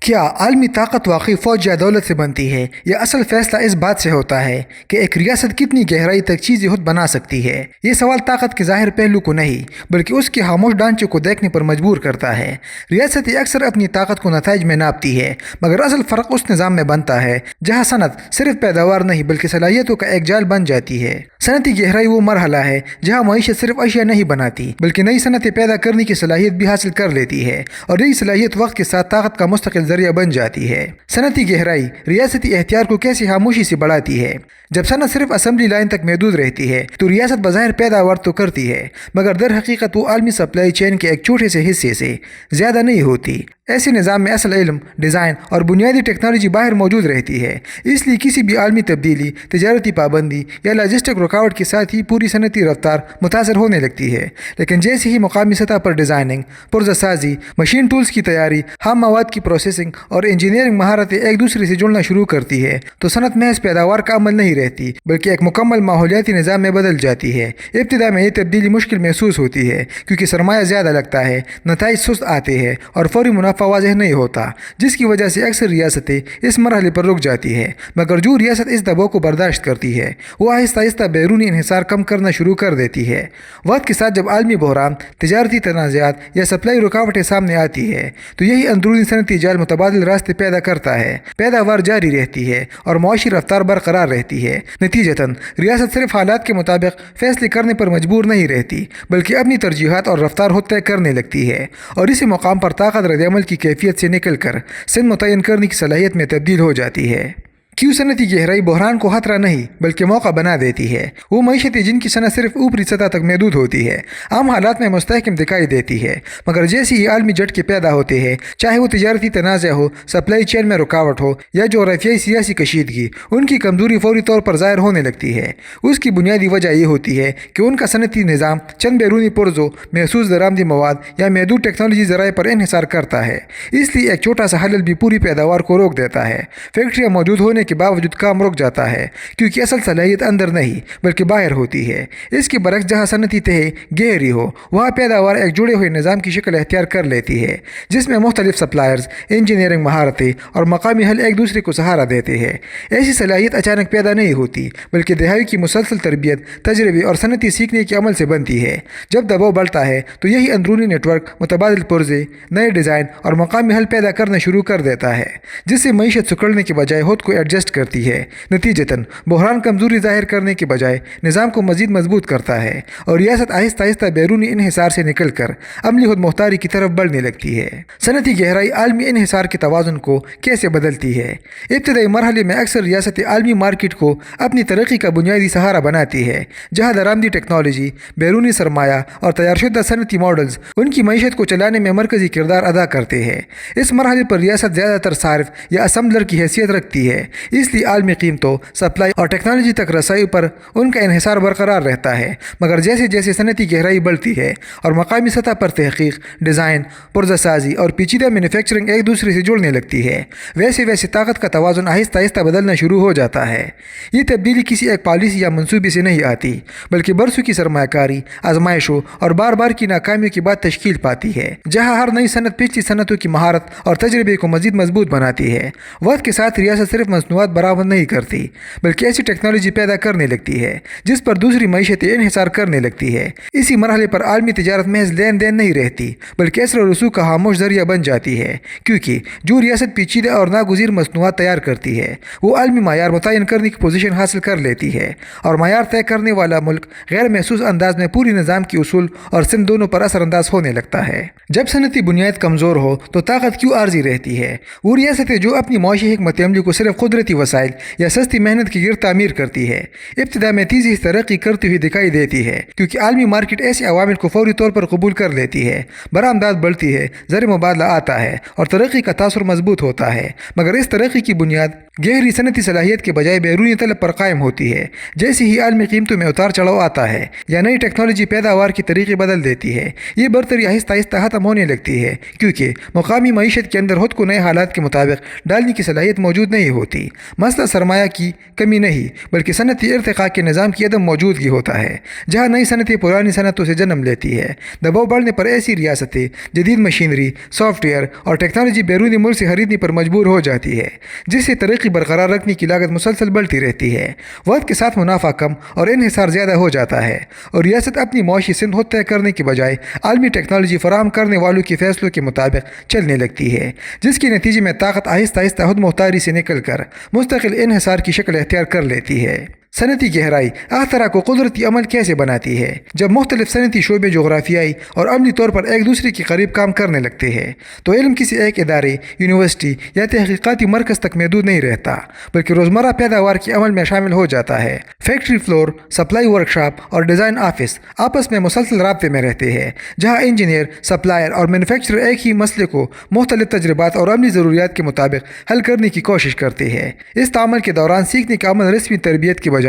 کیا عالمی طاقت واقعی فوج یا دولت سے بنتی ہے، یا اصل فیصلہ اس بات سے ہوتا ہے کہ ایک ریاست کتنی گہرائی تک چیزیں خود بنا سکتی ہے؟ یہ سوال طاقت کے ظاہر پہلو کو نہیں بلکہ اس کے خاموش ڈھانچے کو دیکھنے پر مجبور کرتا ہے۔ ریاستیں اکثر اپنی طاقت کو نتائج میں ناپتی ہے، مگر اصل فرق اس نظام میں بنتا ہے جہاں صنعت صرف پیداوار نہیں بلکہ صلاحیتوں کا ایک جال بن جاتی ہے۔ صنعتی گہرائی وہ مرحلہ ہے جہاں معیشت صرف اشیاء نہیں بناتی بلکہ نئی صنعتیں پیدا کرنے کی صلاحیت بھی حاصل کر لیتی ہے، اور یہی صلاحیت وقت کے ساتھ طاقت کا مستقل ذریعہ بن جاتی ہے۔ صنعتی گہرائی ریاستی اختیار کو کیسے خاموشی سے بڑھاتی ہے؟ جب صنعت صرف اسمبلی لائن تک محدود رہتی ہے تو ریاست بظاہر پیداوار تو کرتی ہے، مگر در حقیقت وہ عالمی سپلائی چین کے ایک چھوٹے سے حصے سے زیادہ نہیں ہوتی۔ ایسے نظام میں اصل علم، ڈیزائن اور بنیادی ٹیکنالوجی باہر موجود رہتی ہے، اس لیے کسی بھی عالمی تبدیلی، تجارتی پابندی یا لاجسٹک رکاوٹ کے ساتھ ہی پوری صنعتی رفتار متاثر ہونے لگتی ہے۔ لیکن جیسے ہی مقامی سطح پر ڈیزائننگ، پرزہ سازی، مشین ٹولز کی تیاری، خام مواد کی پروسیسنگ اور انجینئرنگ مہارتیں ایک دوسرے سے جڑنا شروع کرتی ہے تو صنعت محض پیداوار کا عمل نہیں رہتی بلکہ ایک مکمل ماحولیاتی نظام میں بدل جاتی ہے۔ ابتدا میں یہ تبدیلی مشکل محسوس ہوتی ہے کیونکہ سرمایہ زیادہ لگتا ہے، نتائج سست آتے ہیں اور فوری منافع واضح نہیں ہوتا، جس کی وجہ سے اکثر ریاستیں اس مرحلے پر رک جاتی ہے۔ مگر جو ریاست اس دباؤ کو برداشت کرتی ہے وہ آہستہ آہستہ بیرونی انحصار کم کرنا شروع کر دیتی ہے۔ وقت کے ساتھ جب عالمی بحران، تجارتی تنازعات یا سپلائی رکاوٹیں سامنے آتی ہے تو یہی اندرونی صنعتی جال متبادل راستے پیدا کرتا ہے، پیداوار جاری رہتی ہے اور معاشی رفتار برقرار رہتی ہے۔ نتیجتاً ریاست صرف حالات کے مطابق فیصلے کرنے پر مجبور نہیں رہتی بلکہ اپنی ترجیحات اور رفتار خود طے کرنے لگتی ہے، اور اسی مقام پر طاقت رد عمل کی کیفیت سے نکل کر سمت متعین کرنے کی صلاحیت میں تبدیل ہو جاتی ہے۔ کیوں صنعتی گہرائی بحران کو خطرہ نہیں بلکہ موقع بنا دیتی ہے؟ وہ معیشتیں جن کی صنعت صرف اوپری سطح تک محدود ہوتی ہے عام حالات میں مستحکم دکھائی دیتی ہے، مگر جیسے ہی عالمی جھٹکے پیدا ہوتے ہیں، چاہے وہ تجارتی تنازع ہو، سپلائی چین میں رکاوٹ ہو یا جغرافیائی سیاسی کشیدگی، ان کی کمزوری فوری طور پر ظاہر ہونے لگتی ہے۔ اس کی بنیادی وجہ یہ ہوتی ہے کہ ان کا صنعتی نظام چند بیرونی پرزوں، محسوس درآمدی مواد یا محدود ٹیکنالوجی ذرائع پر انحصار کرتا ہے۔ اس لیے ایک چھوٹا سا خلل بھی پوری پیداوار کو روک دیتا ہے۔ فیکٹریاں موجود ہونے کے باوجود کام رک جاتا ہے کیونکہ اصل صلاحیت اندر نہیں بلکہ باہر ہوتی ہے۔ اس کے برعکس جہاں صنعتی تہہ گہری ہو وہاں پیداوار ایک جڑے ہوئے نظام کی شکل اختیار کر لیتی ہے جس میں مختلف سپلائرز، انجینئرنگ مہارتیں اور مقامی حل ایک دوسرے کو سہارا دیتے ہیں۔ ایسی صلاحیت اچانک پیدا نہیں ہوتی بلکہ دہائیوں کی مسلسل تربیت، تجربے اور صنعتی سیکھنے کے عمل سے بنتی ہے۔ جب دباؤ بڑھتا ہے تو یہی اندرونی نیٹ ورک متبادل پرزے، نئے ڈیزائن اور مقامی حل پیدا کرنا شروع کر دیتا ہے جس سے معیشت سکڑنے کے بجائے خود کو ایڈجسٹ کرتی ہے۔ نتیجتاً بحران کمزوری ظاہر کرنے کے بجائے نظام کو مزید مضبوط کرتا ہے اور ریاست آہستہ آہستہ بیرونی انحصار سے نکل کر عملی خود مختاری کی طرف بڑھنے لگتی ہے۔ صنعتی گہرائی عالمی انحصار کے توازن کو کیسے بدلتی ہے؟ ابتدائی مرحلے میں اکثر ریاستیں عالمی مارکیٹ کو اپنی ترقی کا بنیادی سہارا بناتی ہے، جہاں درآمدی ٹیکنالوجی، بیرونی سرمایہ اور تیار شدہ صنعتی ماڈلز ان کی معیشت کو چلانے میں مرکزی کردار ادا کرتے ہیں۔ اس مرحلے پر ریاست زیادہ تر صارف یا اسمبلر کی حیثیت رکھتی ہے، اس لیے عالمی قیمتوں، سپلائی اور ٹیکنالوجی تک رسائی پر ان کا انحصار برقرار رہتا ہے۔ مگر جیسے جیسے صنعتی گہرائی بڑھتی ہے اور مقامی سطح پر تحقیق، ڈیزائن، پرزہ سازی اور پیچیدہ مینوفیکچرنگ ایک دوسرے سے جڑنے لگتی ہے، ویسے ویسے طاقت کا توازن آہستہ آہستہ بدلنا شروع ہو جاتا ہے۔ یہ تبدیلی کسی ایک پالیسی یا منصوبے سے نہیں آتی بلکہ برسوں کی سرمایہ کاری، آزمائشوں اور بار بار کی ناکامیوں کے بعد تشکیل پاتی ہے، جہاں ہر نئی صنعت پچھلی صنعتوں کی مہارت اور تجربے کو مزید مضبوط بناتی ہے۔ وقت کے ساتھ ریاست صرف مصنوعات برآمد نہیں کرتی بلکہ ایسی ٹیکنالوجی پیدا کرنے لگتی ہے جس پر دوسری معیشتیں انحصار کرنے لگتی ہے۔ اسی مرحلے پر عالمی تجارت محض لین دین نہیں رہتی بلکہ اثر و رسوخ کا خاموش ذریعہ بن جاتی ہے، کیونکہ جو ریاست پیچیدہ اور ناگزیر مصنوعات تیار کرتی ہے وہ عالمی معیار متعین کرنے کی پوزیشن حاصل کر لیتی ہے، اور معیار طے کرنے والا ملک غیر محسوس انداز میں پوری نظام کے اصول اور سمت دونوں پر اثر انداز ہونے لگتا ہے۔ جب صنعتی بنیاد کمزور ہو تو طاقت کیوں عارضی رہتی ہے؟ وہ ریاستیں جو اپنی معاشی حکمت عملی کو صرف قدرتی وسائل یا سستی محنت کی گرد تعمیر کرتی ہے، ابتدا میں تیزی سے ترقی کرتی ہوئی دکھائی دیتی ہے کیونکہ عالمی مارکیٹ ایسے عوامل کو فوری طور پر قبول کر لیتی ہے، برآمدات بڑھتی ہے، زر مبادلہ آتا ہے اور ترقی کا تاثر مضبوط ہوتا ہے۔ مگر اس ترقی کی بنیاد گہری صنعتی صلاحیت کے بجائے بیرونی طلب پر قائم ہوتی ہے۔ جیسے ہی عالمی قیمتوں میں اتار چڑھاؤ آتا ہے یا نئی ٹیکنالوجی پیداوار کی طریقے بدل دیتی ہے، یہ برتری آہستہ آہستہ ختم ہونے لگتی ہے کیونکہ مقامی معیشت کے اندر خود کو نئے حالات کے مطابق ڈالنے کی صلاحیت موجود نہیں ہوتی۔ مسئلہ سرمایہ کی کمی نہیں بلکہ صنعتی ارتقاء کے نظام کی عدم موجودگی ہوتا ہے، جہاں نئی صنعتیں پرانی صنعتوں سے جنم لیتی ہے۔ دباؤ بڑھنے پر ایسی ریاستیں جدید مشینری، سافٹ ویئر اور ٹیکنالوجی بیرونی ملک سے خریدنے پر مجبور ہو جاتی ہے، جس سے ترقی برقرار رکھنے کی لاگت مسلسل بڑھتی رہتی ہے۔ وقت کے ساتھ منافع کم اور انحصار زیادہ ہو جاتا ہے، اور ریاست اپنی معاشی صنعت طے کرنے کے بجائے عالمی ٹیکنالوجی فراہم کرنے والوں کے فیصلوں کے مطابق چلنے لگتی ہے، جس کے نتیجے میں طاقت آہستہ آہستہ خود مختاری سے نکل کر مستقل انحصار کی شکل اختیار کر لیتی ہے۔ صنعتی گہرائی اختراع کو قدرتی عمل کیسے بناتی ہے؟ جب مختلف صنعتی شعبے جغرافیائی اور عملی طور پر ایک دوسرے کے قریب کام کرنے لگتے ہیں تو علم کسی ایک ادارے، یونیورسٹی یا تحقیقاتی مرکز تک محدود نہیں رہتا، بلکہ روزمرہ پیداوار کے عمل میں شامل ہو جاتا ہے۔ فیکٹری فلور، سپلائی ورکشاپ اور ڈیزائن آفس آپس میں مسلسل رابطے میں رہتے ہیں، جہاں انجینئر، سپلائر اور مینوفیکچرر ایک ہی مسئلے کو مختلف تجربات اور عملی ضروریات کے مطابق حل کرنے کی کوشش کرتے ہیں۔ اس تعامل کے دوران سیکھنے کا عمل رسمی تربیت کے بجائے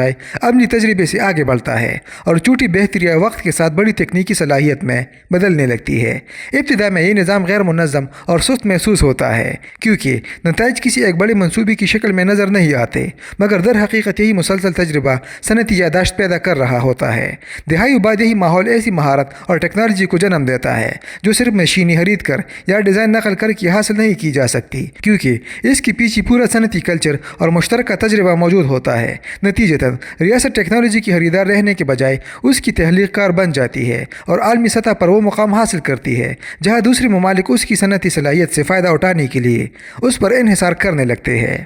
عملی تجربے سے آگے بڑھتا ہے اور چھوٹی بہتری وقت کے ساتھ بڑی تکنیکی صلاحیت میں بدلنے لگتی ہے۔ ابتدا میں یہ نظام غیر منظم اور سست محسوس ہوتا ہے، کیونکہ نتائج کسی ایک بڑے منصوبے کی شکل میں نظر نہیں آتے، مگر در حقیقت یہی مسلسل تجربہ صنعتی یادداشت پیدا کر رہا ہوتا ہے۔ دہائیوں بعد یہی ماحول ایسی مہارت اور ٹیکنالوجی کو جنم دیتا ہے جو صرف مشینی خرید کر یا ڈیزائن نقل کر کے حاصل نہیں کی جا سکتی، کیونکہ اس کے پیچھے پورا صنعتی کلچر اور مشترکہ تجربہ موجود ہوتا ہے۔ نتیجتاً ریاست ٹیکنالوجی کی خریدار رہنے کے بجائے اس کی تحلیق کار بن جاتی ہے اور عالمی سطح پر وہ مقام حاصل کرتی ہے جہاں دوسرے ممالک اس کی صنعتی صلاحیت سے فائدہ اٹھانے کے لیے اس پر انحصار کرنے لگتے ہیں۔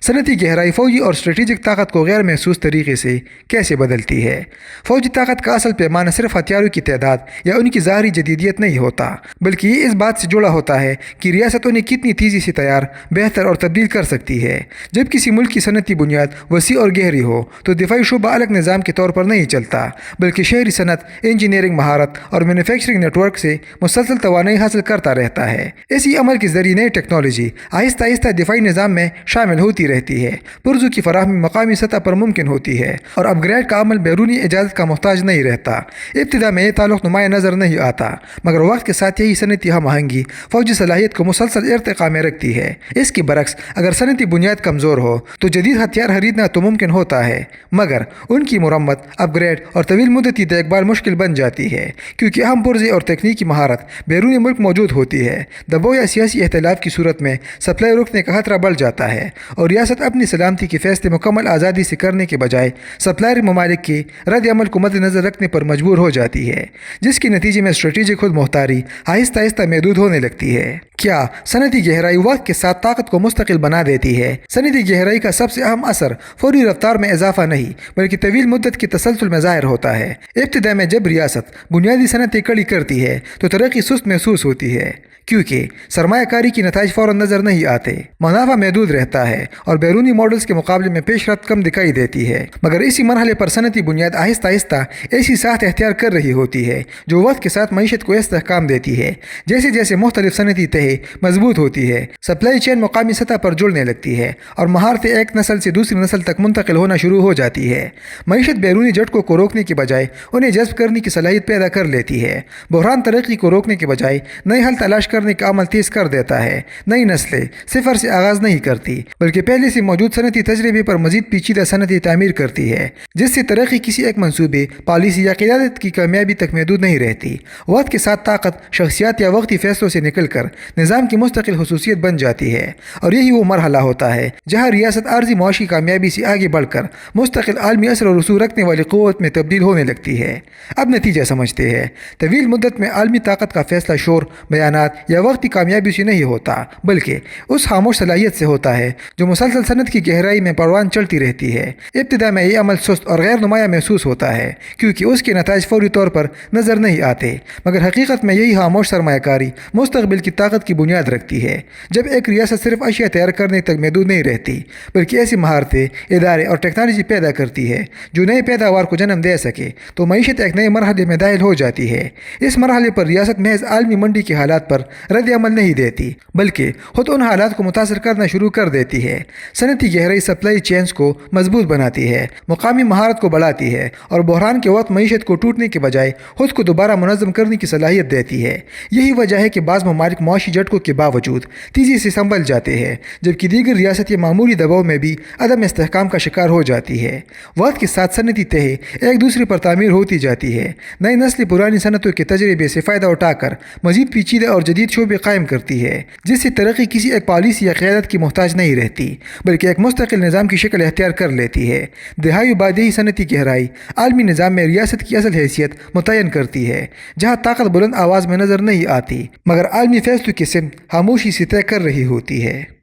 صنعتی گہرائی فوجی اور اسٹریٹجک طاقت کو غیر محسوس طریقے سے کیسے بدلتی ہے؟ فوجی طاقت کا اصل پیمانہ صرف ہتھیاروں کی تعداد یا ان کی ظاہری جدیدیت نہیں ہوتا، بلکہ یہ اس بات سے جڑا ہوتا ہے کہ ریاست انہیں کتنی تیزی سے تیار، بہتر اور تبدیل کر سکتی ہے۔ جب کسی ملک کی صنعتی بنیاد وسیع اور گہری ہو تو دفاعی شعبہ الگ نظام کے طور پر نہیں چلتا، بلکہ شہری صنعت، انجینئرنگ مہارت اور مینوفیکچرنگ نیٹ ورک سے مسلسل توانائی حاصل کرتا رہتا ہے۔ اسی عمل کے ذریعے نئی ٹیکنالوجی آہستہ آہستہ دفاعی نظام میں شامل ہوتی رہتی ہے، پرزوں کی فراہمی مقامی سطح پر ممکن ہوتی ہے اور اپ گریڈ کا عمل بیرونی اجازت کا محتاج نہیں رہتا۔ ابتدا میں یہ تعلق نمایاں نظر نہیں آتا، مگر وقت کے ساتھ یہی صنعتی ہم آہنگی فوجی صلاحیت کو مسلسل ارتقاء میں رکھتی ہے۔ اس کے برعکس اگر صنعتی بنیاد کمزور ہو تو جدید ہتھیار خریدنا تو ممکن ہوتا ہے، مگر ان کی مرمت، اپ گریڈ اور طویل مدتی دیکھ بھال مشکل بن جاتی ہے، کیونکہ اہم پرزے اور تکنیکی مہارت بیرونی ملک موجود ہوتی ہے۔ دباؤ یا سیاسی اختلاف کی صورت میں سپلائی رکنے کا خطرہ بڑھ جاتا ہے اور ریاست اپنی سلامتی کے فیصلے مکمل آزادی سے کرنے کے بجائے سپلائر ممالک کے رد عمل کو مد نظر رکھنے پر مجبور ہو جاتی ہے، جس کے نتیجے میں اسٹریٹجک خود مختاری آہستہ آہستہ محدود ہونے لگتی ہے۔ کیا صنعتی گہرائی وقت کے ساتھ طاقت کو مستقل بنا دیتی ہے؟ صنعتی گہرائی کا سب سے اہم اثر فوری رفتار میں اضافہ نہیں بلکہ طویل مدت کے تسلسل میں ظاہر ہوتا ہے۔ ابتدا میں جب ریاست بنیادی صنعتیں کڑی کرتی ہے تو ترقی سست محسوس ہوتی ہے، کیونکہ سرمایہ کاری کی نتائج فوراً نظر نہیں آتے، منافع محدود رہتا ہے اور بیرونی ماڈلز کے مقابلے میں پیش رفت کم دکھائی دیتی ہے۔ مگر اسی مرحلے پر صنعتی بنیاد آہستہ آہستہ ایسی ساخت اختیار کر رہی ہوتی ہے جو وقت کے ساتھ معیشت کو استحکام دیتی ہے۔ جیسے جیسے مختلف صنعتی تہیں مضبوط ہوتی ہے، سپلائی چین مقامی سطح پر جڑنے لگتی ہے اور مہارتیں ایک نسل سے دوسری نسل تک منتقل ہونا شروع ہو جاتی ہے۔ معیشت بیرونی جھٹکوں کو روکنے کے بجائے انہیں جذب کرنے کی صلاحیت پیدا کر لیتی ہے۔ بحران ترقی کو روکنے کے بجائے نئے حل تلاش کرنے کا عمل تیز کر دیتا ہے۔ نئی نسلیں صفر سے آغاز نہیں کرتی بلکہ پہلے سے موجود صنعتی تجربے پر مزید پیچیدہ صنعتی تعمیر کرتی ہے، جس سے ترقی کسی ایک منصوبے، پالیسی یا قیادت کی کامیابی تک محدود نہیں رہتی۔ وقت کے ساتھ طاقت شخصیات یا وقتی فیصلوں سے نکل کر نظام کی مستقل خصوصیت بن جاتی ہے، اور یہی وہ مرحلہ ہوتا ہے جہاں ریاست عارضی معاشی کامیابی سے آگے بڑھ کر مستقل عالمی اثر و رسوخ رکھنے والی قوت میں تبدیل ہونے لگتی ہے۔ اب نتیجہ سمجھتے ہیں۔ طویل مدت میں عالمی طاقت کا فیصلہ شور، بیانات یا وقتی کامیابی سے نہیں ہوتا، بلکہ اس خاموش صلاحیت سے ہوتا ہے جو مسلسل صنعت کی گہرائی میں پروان چلتی رہتی ہے۔ ابتدا میں یہ عمل سست اور غیر نمایاں محسوس ہوتا ہے کیونکہ اس کے نتائج فوری طور پر نظر نہیں آتے، مگر حقیقت میں یہی خاموش سرمایہ کاری مستقبل کی طاقت کی بنیاد رکھتی ہے۔ جب ایک ریاست صرف اشیاء تیار کرنے تک محدود نہیں رہتی بلکہ ایسی مہارتیں، ادارے اور ٹیکنالوجی پیدا کرتی ہے جو نئے پیداوار کو جنم دے سکے تو معیشت ایک نئے مرحلے میں داخل ہو جاتی ہے۔ اس مرحلے پر ریاست محض عالمی منڈی کے حالات پر رد عمل نہیں دیتی بلکہ خود ان حالات کو متاثر کرنا شروع کر دیتی ہے۔ صنعتی گہرائی سپلائی چینز کو مضبوط بناتی ہے، مقامی مہارت کو بڑھاتی ہے اور بحران کے وقت معیشت کو ٹوٹنے کے بجائے خود کو دوبارہ منظم کرنے کی صلاحیت دیتی ہے۔ یہی وجہ ہے کہ بعض ممالک معاشی جھٹکوں کے باوجود تیزی سے سنبھل جاتے ہیں، جبکہ دیگر ریاستیں معمولی دباؤ میں بھی عدم استحکام کا شکار ہو جاتی ہے۔ وقت کے ساتھ صنعتی تہے ایک دوسرے پر تعمیر ہوتی جاتی ہے۔ نئی نسل پرانی صنعتوں کے تجربے سے فائدہ اٹھا کر مزید پیچیدہ اور جدید شعبے قائم کرتی ہے، جس سے ترقی کسی ایک پالیسی یا قیادت کی محتاج نہیں رہتی بلکہ ایک مستقل نظام کی شکل اختیار کر لیتی ہے۔ دہائی بعد یہی صنعتی گہرائی عالمی نظام میں ریاست کی اصل حیثیت متعین کرتی ہے، جہاں طاقت بلند آواز میں نظر نہیں آتی مگر عالمی فیصلوں کی سمت خاموشی سے طے کر رہی ہوتی ہے۔